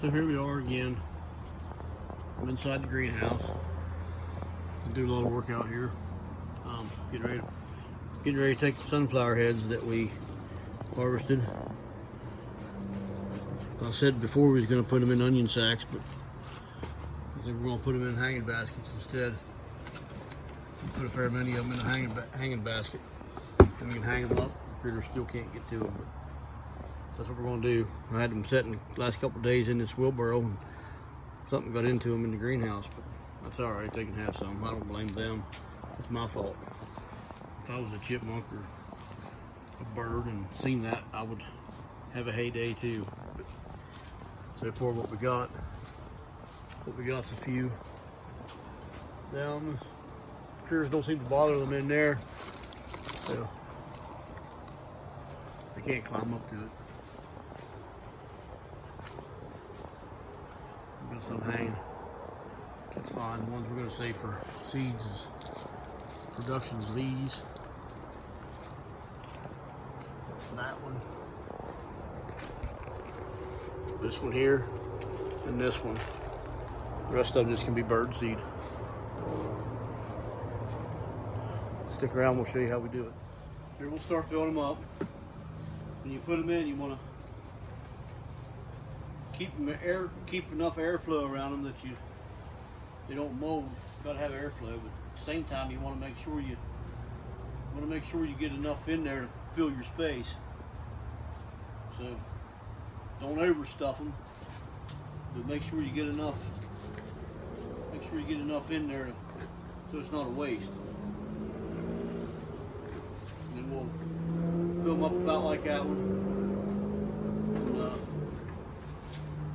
So here we are again. I'm inside the greenhouse. Do a little workout here. Getting ready to take the sunflower heads that we harvested. I said before we was going to put them in onion sacks, but I think we're going to put them in hanging baskets instead. Put a fair many of them in a hanging basket, and we can hang them up. The critters still can't get to them, but that's what we're going to do. I had them sitting the last couple of days in this wheelbarrow, and something got into them in the greenhouse, but that's all right. They can have some. I don't blame them. It's my fault. If I was a chipmunk or a bird and seen that, I would have a heyday too. But so far, what we got's a few down. Critters don't seem to bother them in there, so they can't climb up to it. We've got some hanging. That's fine. The ones we're going to save for seeds is productions. These, that one, this one here, and this one. The rest of them just can be bird seed. Stick around, we'll show you how we do it. Here we'll start filling them up. When you put them in, you want to keep enough airflow around them that they don't mold. You've got to have airflow, but at the same time you want to make sure you get enough in there to fill your space. So don't overstuff them, but make sure you get enough. Make sure you get enough in there so it's not a waste. And then we'll fill them up about like that one.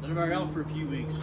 And let them out for a few weeks.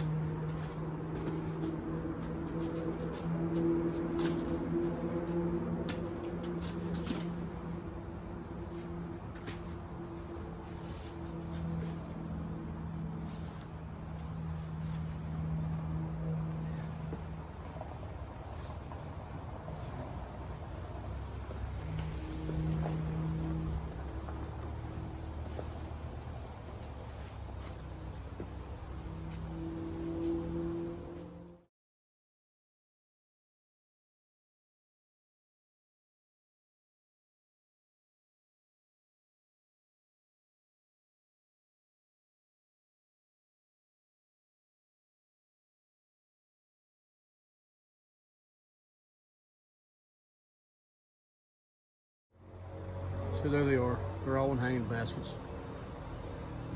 So there they are. They're all in hanging baskets.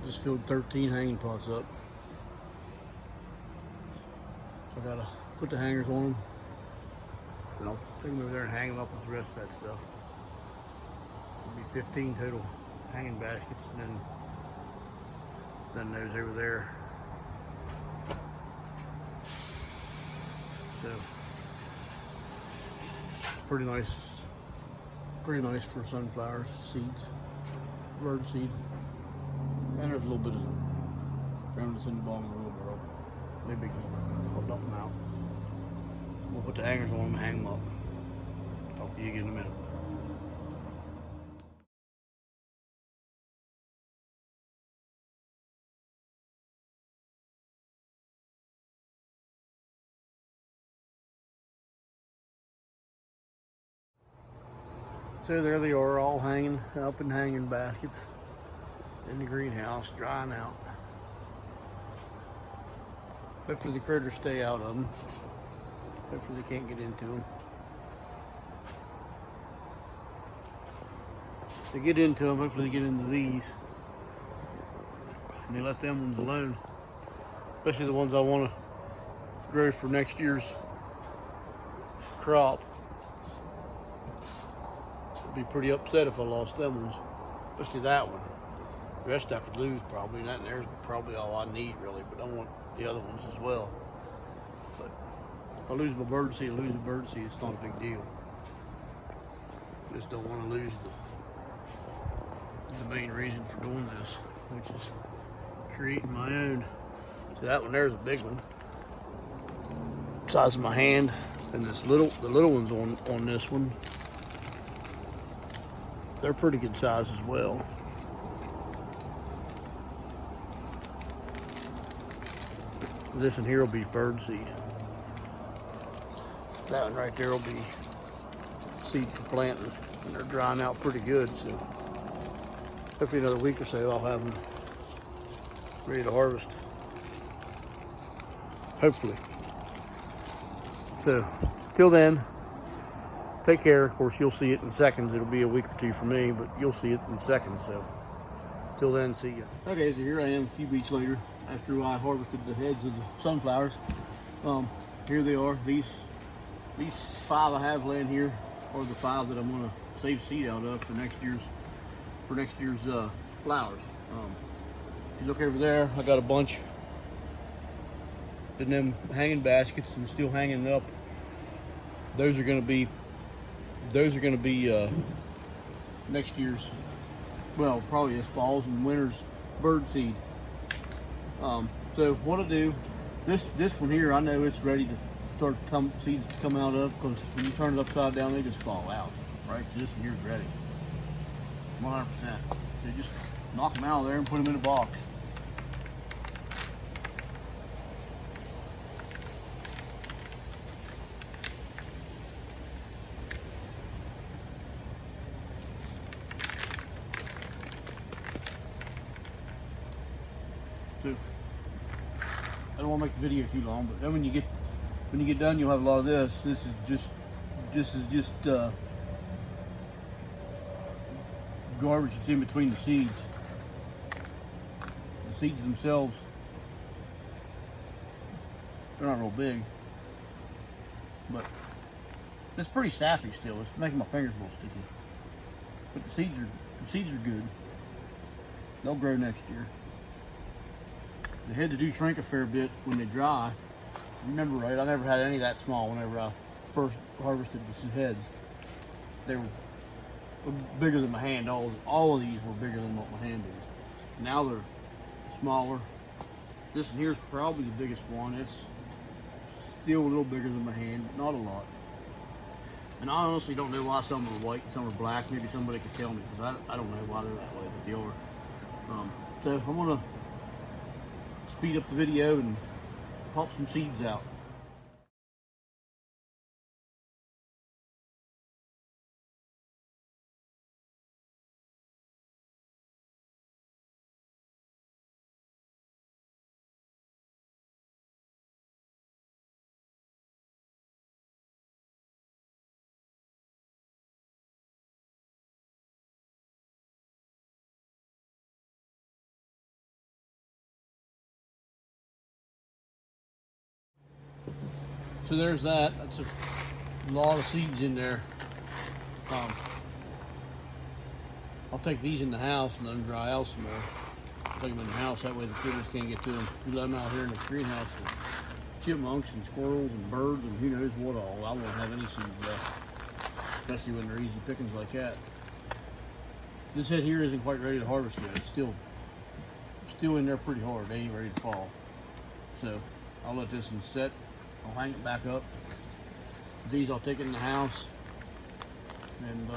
Just filled 13 hanging pots up. So I gotta put the hangers on them. And I'll take them over there and hang them up with the rest of that stuff. It'll be 15 total hanging baskets, and then there's over there. So pretty nice for sunflowers, seeds, bird seed. And there's a little bit of remnants in the bottom of the wheelbarrow. No biggie. I'll dump them out. We'll put the hangers on them and hang them up. Talk to you again in a minute. So there they are, all hanging up in hanging baskets in the greenhouse, drying out. Hopefully the critters stay out of them. Hopefully they can't get into them. If they get into them, hopefully they get into these. And they let them ones alone. Especially the ones I want to grow for next year's crop. Be pretty upset if I lost them ones, especially that one. The rest I could lose probably, and that there's probably all I need really, but I want the other ones as well. But if I lose my bird seed, it's not a big deal. I just don't want to lose the main reason for doing this, which is creating my own. So that one there's a big one, size of my hand, and the little ones on this one. They're pretty good size as well. This one here will be bird seed. That one right there will be seed for planting, and they're drying out pretty good. So hopefully another week or so I'll have them ready to harvest. Hopefully. So till then, take care. Of course, you'll see it in seconds. It'll be a week or two for me, but you'll see it in seconds. So till then, see ya. Okay, so here I am a few weeks later after I harvested the heads of the sunflowers. Here they are. These 5 I have laying here are the 5 that I'm gonna save seed out of for next year's flowers. If you look over there, I got a bunch in them hanging baskets and still hanging up. Those are gonna be next year's, well, probably this fall's and winter's bird seed. So what I do, this one here, I know it's ready to start seeds to come out of, because when you turn it upside down, they just fall out, right? This one here's ready, 100%. So you just knock them out of there and put them in a box. So I don't want to make the video too long, but then when you get done, you'll have a lot of this. This is just garbage that's in between the seeds. The seeds themselves, they're not real big, but it's pretty sappy still. It's making my fingers a little sticky. But the seeds are good. They'll grow next year. The heads do shrink a fair bit when they dry. Remember right, I never had any that small whenever I first harvested the heads. They were bigger than my hand. All of these were bigger than what my hand is. Now they're smaller. This one here is probably the biggest one. It's still a little bigger than my hand, but not a lot. And I honestly don't know why some are white and some are black. Maybe somebody could tell me, because I don't know why they're that way, but they are. So I'm gonna speed up the video and pop some seeds out. So there's that. That's a lot of seeds in there. I'll take these in the house and let them dry out some more. I'll take them in the house, that way the critters can't get to them. We let them out here in the greenhouse with chipmunks and squirrels and birds and who knows what all. I won't have any seeds left, especially when they're easy pickings like that. This head here isn't quite ready to harvest yet. It's still in there pretty hard. They ain't ready to fall. So I'll let this one set. I'll hang it back up. These I'll take it in the house, and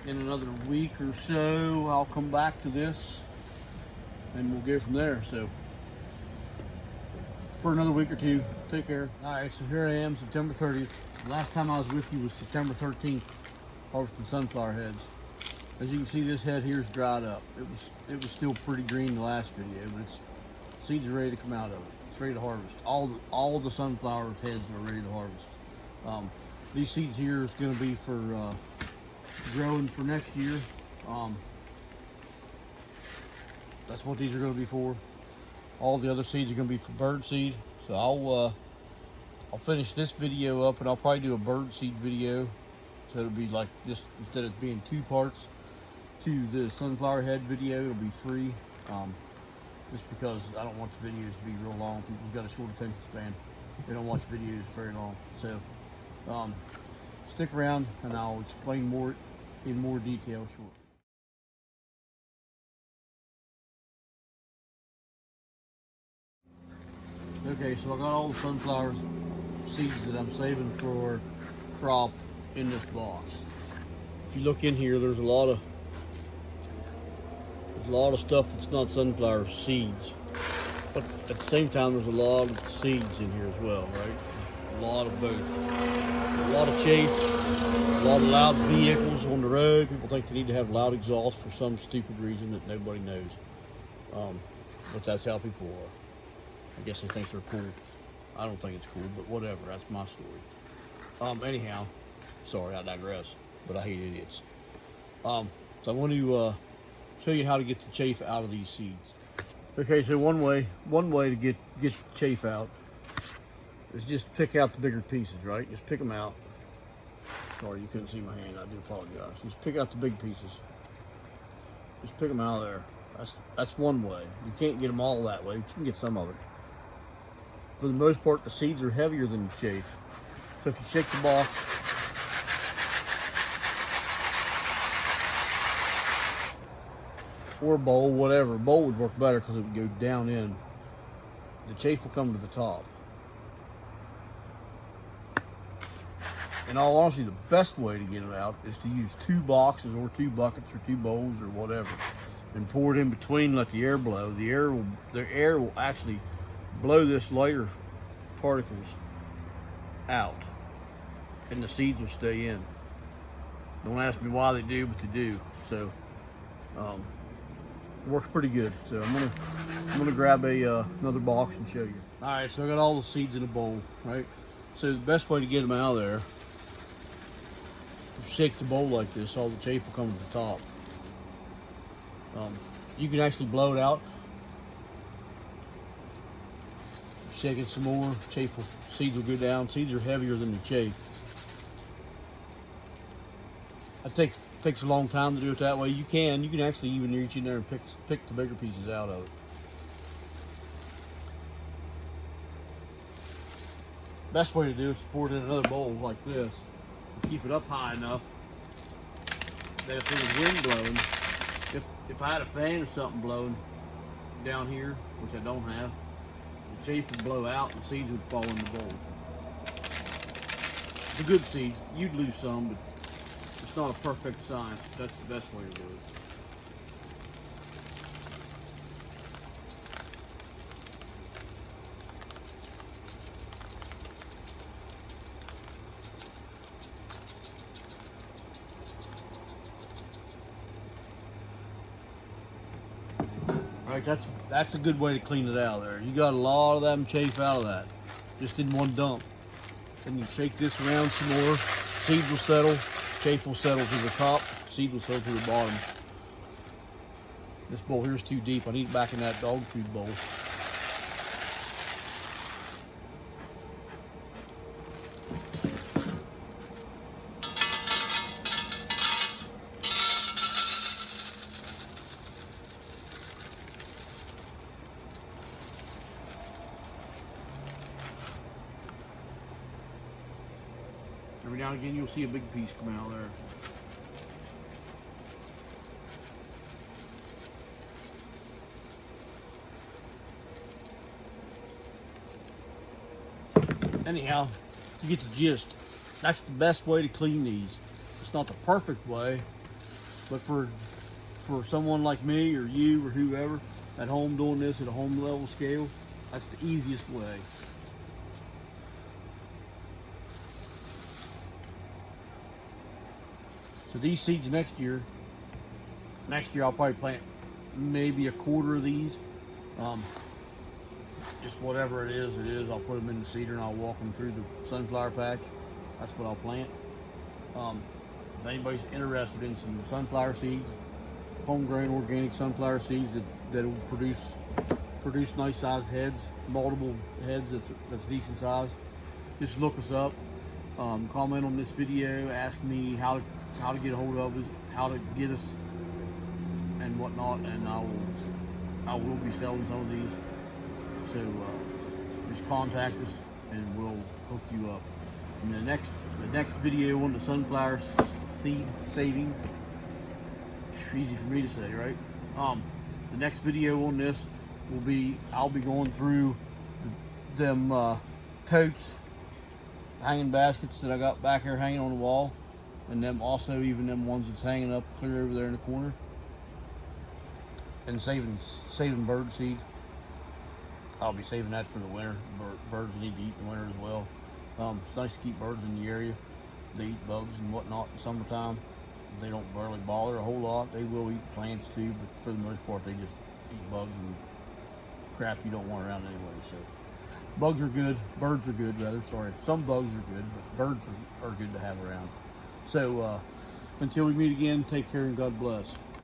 in another week or so I'll come back to this and we'll go from there. So for another week or two, take care. All right, so here I am, September 30th. The last time I was with you was September 13th, harvesting sunflower heads. As you can see, this head here's dried up. It was still pretty green the last video, but seeds are ready to come out of it. It's ready to harvest. All the sunflower heads are ready to harvest. These seeds here is going to be for growing for next year. That's what these are going to be for. All the other seeds are going to be for bird seed. So I'll finish this video up, and I'll probably do a bird seed video. So it'll be like this, instead of being 2 parts to the sunflower head video, it'll be 3. Just because I don't want the videos to be real long. People's got a short attention span. They don't watch videos very long. So stick around and I'll explain more in more detail shortly. Okay, so I got all the sunflower seeds that I'm saving for crop in this box. If you look in here, there's a lot of stuff that's not sunflower seeds. But at the same time, there's a lot of seeds in here as well, right? A lot of both. A lot of chafe, a lot of loud vehicles on the road. People think they need to have loud exhaust for some stupid reason that nobody knows. But that's how people are. I guess they think they're cool. I don't think it's cool, but whatever. That's my story. Anyhow, sorry, I digress. But I hate idiots. So I want to show you how to get the chafe out of these seeds. Okay, so one way to get the chafe out is just pick out the bigger pieces, right? Just pick them out. Sorry, you couldn't see my hand. I do apologize. Just pick out the big pieces. Just pick them out of there. That's one way. You can't get them all that way, but you can get some of it. For the most part, the seeds are heavier than the chafe. So if you shake the box, or a bowl, whatever. A bowl would work better because it would go down in. The chafe will come to the top. In all honesty, the best way to get it out is to use 2 boxes or 2 buckets or 2 bowls or whatever, and pour it in between, let the air blow. The air will actually blow this lighter particles out, and the seeds will stay in. Don't ask me why they do, but they do. So it works pretty good. So I'm gonna grab another box and show you. All right, so I got all the seeds in a bowl, right? So the best way to get them out of there, shake the bowl like this, all the chafe will come to the top. You can actually blow it out. Shake it some more, seeds will go down. Seeds are heavier than the chafe. It takes a long time to do it that way. You can actually even reach in there and pick the bigger pieces out of it. Best way to do it is to pour it in another bowl like this. Keep it up high enough that if there was wind blowing, if I had a fan or something blowing down here, which I don't have, the chafe would blow out and the seeds would fall in the bowl. It's a good seed. You'd lose some, but it's not a perfect science. That's the best way to do it. Right, that's a good way to clean it out there. You got a lot of that chafe out of that, just in one dump. Then you shake this around some more. Seeds will settle, chafe will settle to the top, seed will settle to the bottom. This bowl here is too deep. I need it back in that dog food bowl. Every now and again, you'll see a big piece come out there. Anyhow, you get the gist. That's the best way to clean these. It's not the perfect way, but for someone like me or you or whoever at home doing this at a home level scale, that's the easiest way. So these seeds next year I'll probably plant maybe a quarter of these. Just whatever it is, I'll put them in the seeder and I'll walk them through the sunflower patch. That's what I'll plant. If anybody's interested in some sunflower seeds, homegrown organic sunflower seeds that will produce nice sized heads, multiple heads that's decent sized, just look us up. Comment on this video, ask me how to get a hold of us, how to get us and whatnot, and I will be selling some of these. So just contact us and we'll hook you up. And the next video on the sunflower seed saving, easy for me to say, right? The next video on this will be, I'll be going through them totes, hanging baskets that I got back here hanging on the wall, and them also even them ones that's hanging up clear over there in the corner, and saving bird seed. I'll be saving that for the winter. Birds need to eat in the winter as well. It's nice to keep birds in the area. They eat bugs and whatnot in the summertime. They don't really bother a whole lot. They will eat plants too, but for the most part, they just eat bugs and crap you don't want around anyway. So bugs are good. Birds are good, rather. Sorry. Some bugs are good, but birds are good to have around. So until we meet again, take care and God bless.